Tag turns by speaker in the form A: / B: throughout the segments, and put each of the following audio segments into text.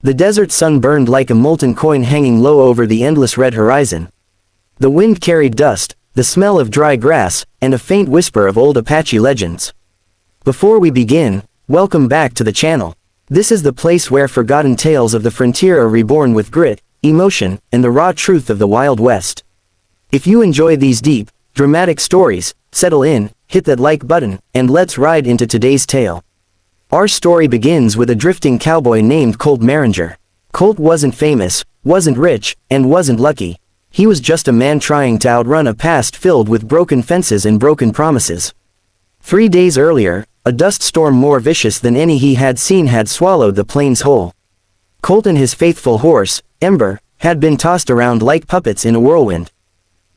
A: The desert sun burned like a molten coin hanging low over the endless red horizon. The wind carried dust, the smell of dry grass, and a faint whisper of old Apache legends. Before we begin, welcome back to the channel. This is the place where forgotten tales of the frontier are reborn with grit, emotion, and the raw truth of the Wild West. If you enjoy these deep, dramatic stories, settle in, hit that like button, and let's ride into today's tale. Our story begins with a drifting cowboy named Colt Maringer. Colt wasn't famous, wasn't rich, and wasn't lucky. He was just a man trying to outrun a past filled with broken fences and broken promises. 3 days earlier, a dust storm more vicious than any he had seen had swallowed the plains whole. Colt and his faithful horse, Ember, had been tossed around like puppets in a whirlwind.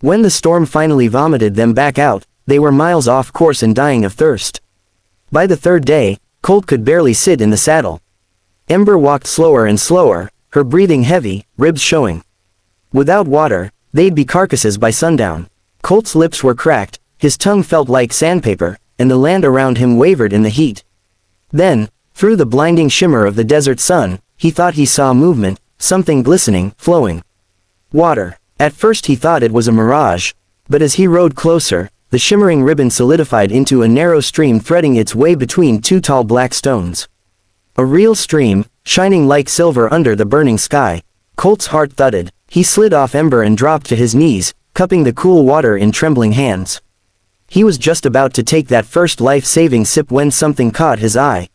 A: When the storm finally vomited them back out, they were miles off course and dying of thirst. By the third day, Colt could barely sit in the saddle. Ember walked slower and slower, her breathing heavy, ribs showing. Without water, they'd be carcasses by sundown. Colt's lips were cracked, his tongue felt like sandpaper, and the land around him wavered in the heat. Then, through the blinding shimmer of the desert sun, he thought he saw movement, something glistening, flowing. Water. At first he thought it was a mirage, but as he rode closer, the shimmering ribbon solidified into a narrow stream threading its way between two tall black stones. A real stream, shining like silver under the burning sky. Colt's heart thudded. He slid off Ember and dropped to his knees, cupping the cool water in trembling hands. He was just about to take that first life-saving sip when something caught his eye.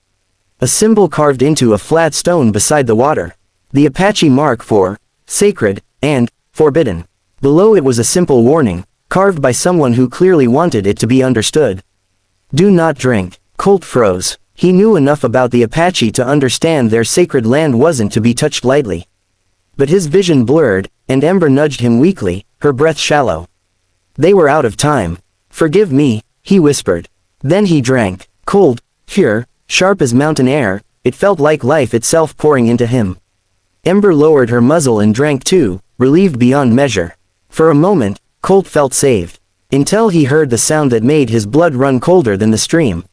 A: A symbol carved into a flat stone beside the water. The Apache mark for sacred and forbidden. Below it was a simple warning, carved by someone who clearly wanted it to be understood. Do not drink. Colt froze. He knew enough about the Apache to understand their sacred land wasn't to be touched lightly. But his vision blurred, and Ember nudged him weakly, her breath shallow. They were out of time. Forgive me, he whispered. Then he drank. Cold, pure, sharp as mountain air, it felt like life itself pouring into him. Ember lowered her muzzle and drank too, relieved beyond measure. For a moment, Colt felt saved. Until he heard the sound that made his blood run colder than the stream.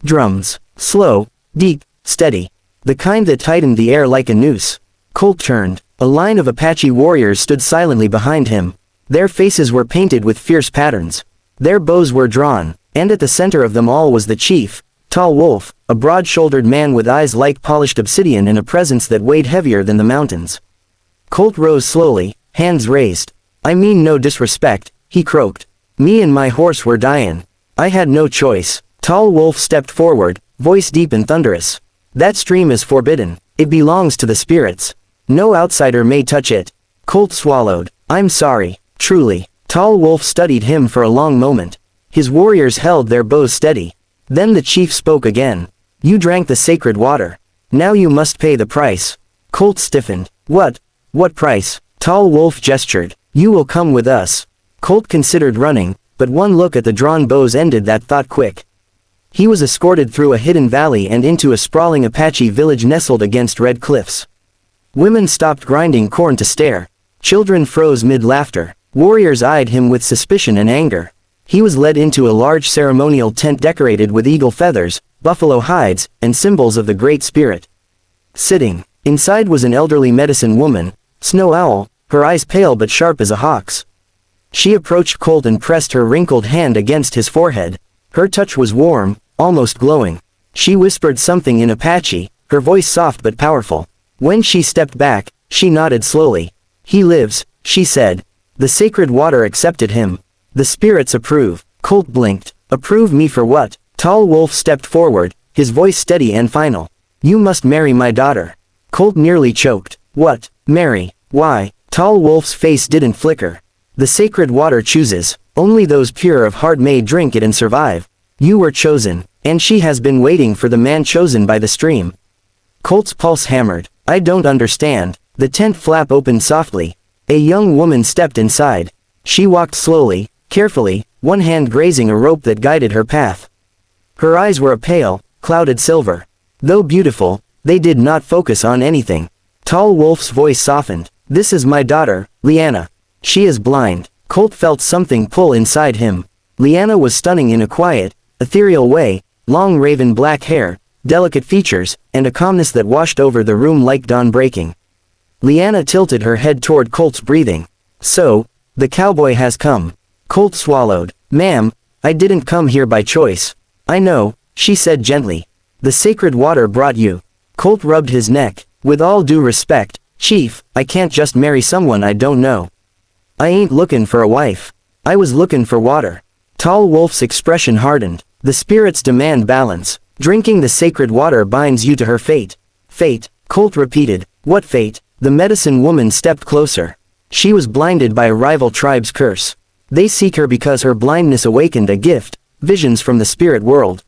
A: Drums. Slow, deep, steady. The kind that tightened the air like a noose. Colt turned. A line of Apache warriors stood silently behind him. Their faces were painted with fierce patterns. Their bows were drawn, and at the center of them all was the chief, Tall Wolf, a broad-shouldered man with eyes like polished obsidian and a presence that weighed heavier than the mountains. Colt rose slowly, hands raised. I mean no disrespect, he croaked. Me and my horse were dying. I had no choice. Tall Wolf stepped forward, voice deep and thunderous. That stream is forbidden. It belongs to the spirits. No outsider may touch it. Colt swallowed. I'm sorry, truly. Tall Wolf studied him for a long moment. His warriors held their bows steady. Then the chief spoke again. You drank the sacred water. Now you must pay the price. Colt stiffened. What? What price? Tall Wolf gestured. You will come with us. Colt considered running, but one look at the drawn bows ended that thought quick. He was escorted through a hidden valley and into a sprawling Apache village nestled against red cliffs. Women stopped grinding corn to stare. Children froze mid-laughter. Warriors eyed him with suspicion and anger. He was led into a large ceremonial tent decorated with eagle feathers, buffalo hides, and symbols of the Great Spirit. Sitting inside was an elderly medicine woman, Snow Owl, her eyes pale but sharp as a hawk's. She approached Colt and pressed her wrinkled hand against his forehead. Her touch was warm, almost glowing. She whispered something in Apache, her voice soft but powerful. When she stepped back, she nodded slowly. He lives, she said. The sacred water accepted him. The spirits approve. Colt blinked. Approve me for what? Tall Wolf stepped forward, his voice steady and final. You must marry my daughter. Colt nearly choked. What? Marry? Why? Tall Wolf's face didn't flicker. The sacred water chooses. Only those pure of heart may drink it and survive. You were chosen, and she has been waiting for the man chosen by the stream. Colt's pulse hammered. I don't understand. The tent flap opened softly. A young woman stepped inside. She walked slowly, carefully, one hand grazing a rope that guided her path. Her eyes were a pale, clouded silver. Though beautiful, they did not focus on anything. Tall Wolf's voice softened. This is my daughter, Leanna. She is blind. Colt felt something pull inside him. Leanna was stunning in a quiet, ethereal way, long raven black hair, delicate features, and a calmness that washed over the room like dawn breaking. Lyanna tilted her head toward Colt's breathing. So, the cowboy has come. Colt swallowed. Ma'am, I didn't come here by choice. I know, she said gently. The sacred water brought you. Colt rubbed his neck. With all due respect, Chief, I can't just marry someone I don't know. I ain't lookin' for a wife. I was lookin' for water. Tall Wolf's expression hardened. The spirits demand balance. Drinking the sacred water binds you to her fate. Fate, Colt repeated. What fate? The medicine woman stepped closer. She was blinded by a rival tribe's curse. They seek her because her blindness awakened a gift, visions from the spirit world.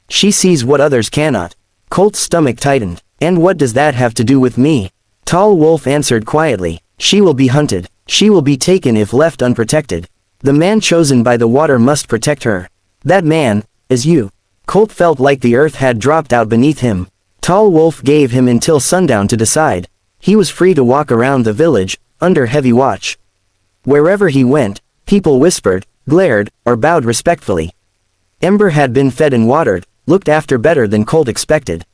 A: She sees what others cannot. Colt's stomach tightened. And what does that have to do with me? Tall Wolf answered quietly. She will be hunted. She will be taken if left unprotected. The man chosen by the water must protect her. That man, is you. Colt felt like the earth had dropped out beneath him. Tall Wolf gave him until sundown to decide. He was free to walk around the village, under heavy watch. Wherever he went, people whispered, glared, or bowed respectfully. Ember had been fed and watered, looked after better than Colt expected.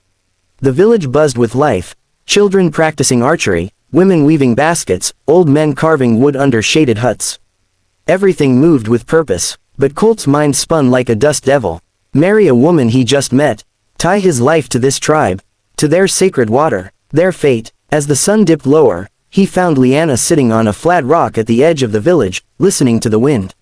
A: The village buzzed with life, children practicing archery, women weaving baskets, old men carving wood under shaded huts. Everything moved with purpose, but Colt's mind spun like a dust devil. Marry a woman he just met, tie his life to this tribe, to their sacred water, their fate. As the sun dipped lower, he found Lyanna sitting on a flat rock at the edge of the village, listening to the wind.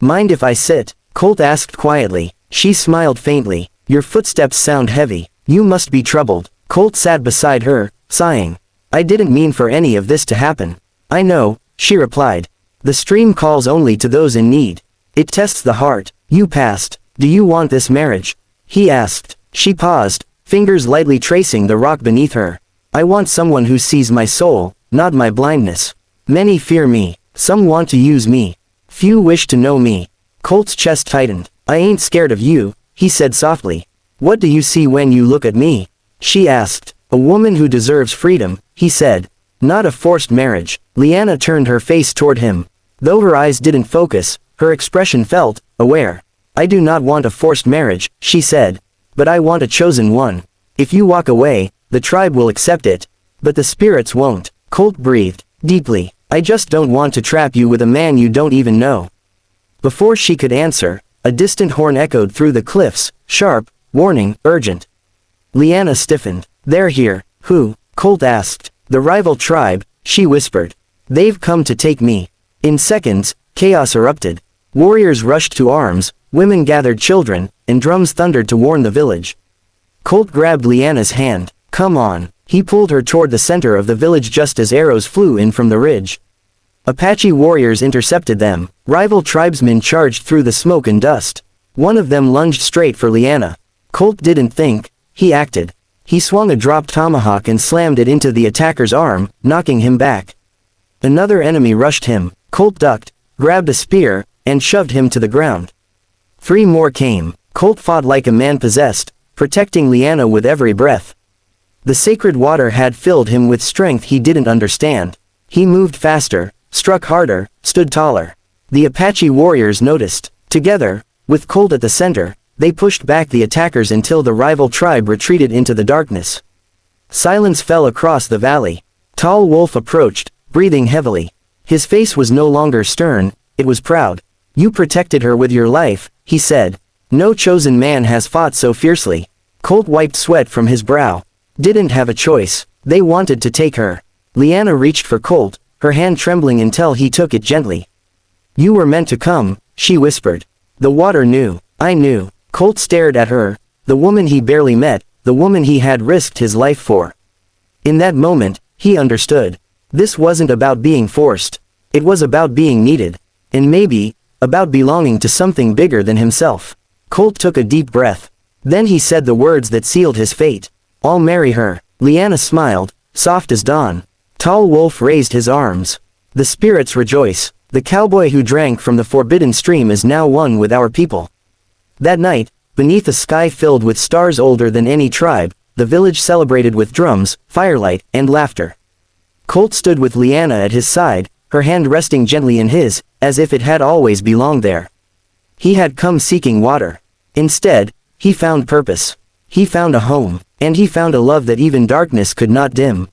A: Mind if I sit? Colt asked quietly. She smiled faintly. Your footsteps sound heavy. You must be troubled. Colt sat beside her, sighing. I didn't mean for any of this to happen. I know, she replied. The stream calls only to those in need. It tests the heart. You passed. Do you want this marriage? He asked. She paused, fingers lightly tracing the rock beneath her. I want someone who sees my soul, not my blindness. Many fear me. Some want to use me. Few wish to know me. Colt's chest tightened. I ain't scared of you, he said softly. What do you see when you look at me? She asked. A woman who deserves freedom, he said. Not a forced marriage. Lyanna turned her face toward him. Though her eyes didn't focus, her expression felt aware. I do not want a forced marriage, she said. But I want a chosen one. If you walk away, the tribe will accept it. But the spirits won't. Colt breathed deeply. I just don't want to trap you with a man you don't even know. Before she could answer, a distant horn echoed through the cliffs, sharp, warning, urgent. Lyanna stiffened. They're here. Who? Colt asked. The rival tribe, she whispered. They've come to take me. In seconds, chaos erupted. Warriors rushed to arms, women gathered children, and drums thundered to warn the village. Colt grabbed Lyanna's hand. Come on. He pulled her toward the center of the village just as arrows flew in from the ridge. Apache warriors intercepted them. Rival tribesmen charged through the smoke and dust. One of them lunged straight for Lyanna. Colt didn't think, he acted. He swung a dropped tomahawk and slammed it into the attacker's arm, knocking him back. Another enemy rushed him. Colt ducked, grabbed a spear, and shoved him to the ground. 3 more came. Colt fought like a man possessed, protecting Lyanna with every breath. The sacred water had filled him with strength he didn't understand. He moved faster, struck harder, stood taller. The Apache warriors noticed. Together, with Colt at the center, they pushed back the attackers until the rival tribe retreated into the darkness. Silence fell across the valley. Tall Wolf approached, breathing heavily. His face was no longer stern, it was proud. You protected her with your life, he said. No chosen man has fought so fiercely. Colt wiped sweat from his brow. Didn't have a choice. They wanted to take her. Lyanna reached for Colt, her hand trembling until he took it gently. You were meant to come, she whispered. The water knew. I knew. Colt stared at her, the woman he barely met, the woman he had risked his life for. In that moment, he understood. This wasn't about being forced. It was about being needed. And maybe, about belonging to something bigger than himself. Colt took a deep breath. Then he said the words that sealed his fate. I'll marry her. Lyanna smiled, soft as dawn. Tall Wolf raised his arms. The spirits rejoice. The cowboy who drank from the forbidden stream is now one with our people. That night, beneath a sky filled with stars older than any tribe, the village celebrated with drums, firelight, and laughter. Colt stood with Lyanna at his side, her hand resting gently in his, as if it had always belonged there. He had come seeking water. Instead, he found purpose. He found a home, and he found a love that even darkness could not dim.